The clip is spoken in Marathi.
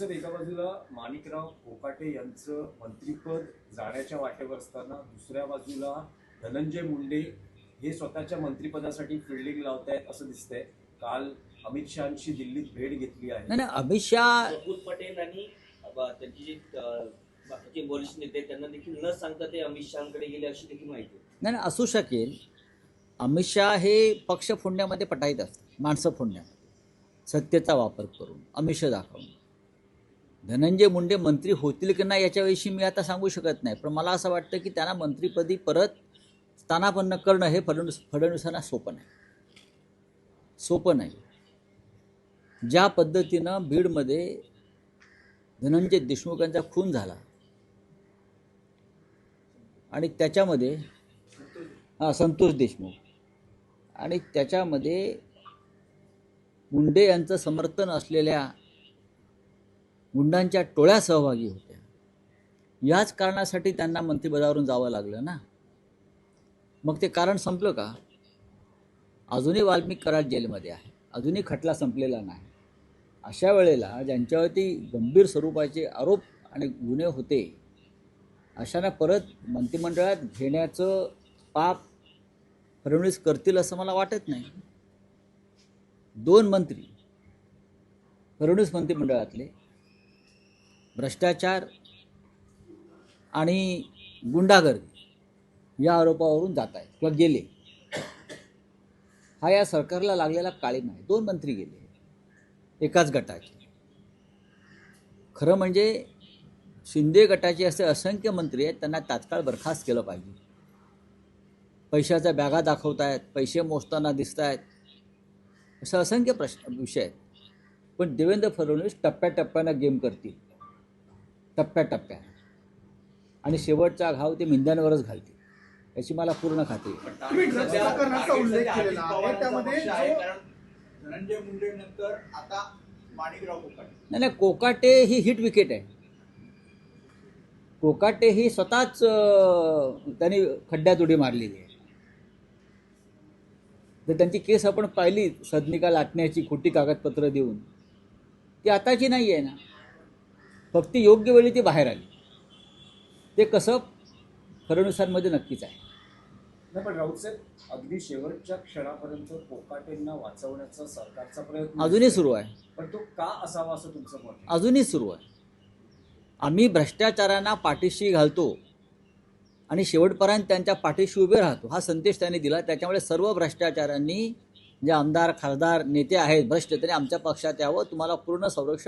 तर एका बाजूला माणिकराव कोकाटे यांचं मंत्रिपद जाण्याच्या वाटेवर असताना दुसऱ्या बाजूला धनंजय मुंडे हे स्वतःच्या मंत्रिपदासाठी फिल्डिंग लावतायत असं दिसतंय. काल अमित शहांची दिल्लीत भेट घेतली आहे. नाही अमित शहा प्रफुल्ल पटेल आणि त्यांची जी बाकीचे वरिष्ठ नेते त्यांना देखील न सांगता ते अमित शहाकडे गेले अशी देखील माहिती आहे. नाही असू शकेल. अमित शहा हे पक्ष फोडण्यामध्ये पटाईत असतात, माणसं फोडण्यामध्ये सत्तेचा वापर करून आमिष दाखवून. धनंजय मुंडे मंत्री होतील की नाही याच्याविषयी मी आता सांगू शकत नाही, पण मला असं वाटतं की त्यांना मंत्रिपदी परत स्थानापन्न करणं हे फडणवीसांना सोपं नाही. ज्या पद्धतीनं बीडमध्ये धनंजय देशमुख यांचा खून झाला आणि त्याच्यामध्ये संतोष देशमुख आणि त्याच्यामध्ये मुंडे यांचं समर्थन असलेल्या गुंडांच्या टोळ्या सहभागी होत्या. याच कारणासाठी त्यांना मंत्रिपदावरून जावं लागलं ना. मग ते कारण संपलं का? अजूनही वाल्मिक कराड जेलमध्ये आहे, अजूनही खटला संपलेला नाही. अशा वेळेला ज्यांच्यावरती गंभीर स्वरूपाचे आरोप आणि गुन्हे होते अशांना परत मंत्रिमंडळात घेण्याचं पाप फडणवीस करतील असं मला वाटत नाही. 2 मंत्री फडणवीस मंत्रिमंडळातले भ्रष्टाचार आणि गुंडागर्दी या आरोपावरून जात आहेत किंवा गेले. हा या सरकारला लागलेला काळीमा आहे. 2 मंत्री गेले एकाच गटाचे. खरं म्हणजे शिंदे गटाचे असे असंख्य मंत्री आहेत, त्यांना तात्काळ बरखास्त केलं पाहिजे. पैशाच्या बॅगा दाखवत आहेत, पैसे मोजताना दिसत आहेत, असं असंख्य विषय आहेत. पण देवेंद्र फडणवीस टप्प्याटप्प्यानं गेम करतील, टप्प्याटप्प्यानं, आणि शेवटचा घाव ते मिंद्यांवरच घालतील याची मला पूर्ण खात्री आहे. धनंजय मुंडे नंतर आता माणिकराव कोकाटे. नाही कोकाटे ही हिट विकेट आहे. कोकाटे ही स्वतःच त्यांनी खड्ड्यात उडी मारलेली आहे. तर त्यांची केस आपण पाहिली, सदनिका लाटण्याची खोटी कागदपत्र देऊन, ती आताची नाही आहे ना. फक्त योग्य वेळी ती बाहेर आली. ते कसं फडणवीसांमध्ये नक्कीच आहे. नाही पण राऊत साहेब, अगदी शेवटच्या क्षणापर्यंत कोकाटेंना वाचवण्याचा सरकारचा प्रयत्न अजूनही सुरू आहे. पण तो का असावा असं तुमचं मत आहे? अजूनही सुरू आहे. आम्ही भ्रष्टाचारांना पाठीशी घालतो आणि शेवटपर्यंत त्यांच्या पाठीशी उभे राहतो हा संदेश त्यांनी दिला. त्याच्यामुळे सर्व भ्रष्टाचारांनी जे आमदार खासदार नेते आहेत भ्रष्ट, त्यांनी आमच्या पक्षात यावं, तुम्हाला पूर्ण संरक्षण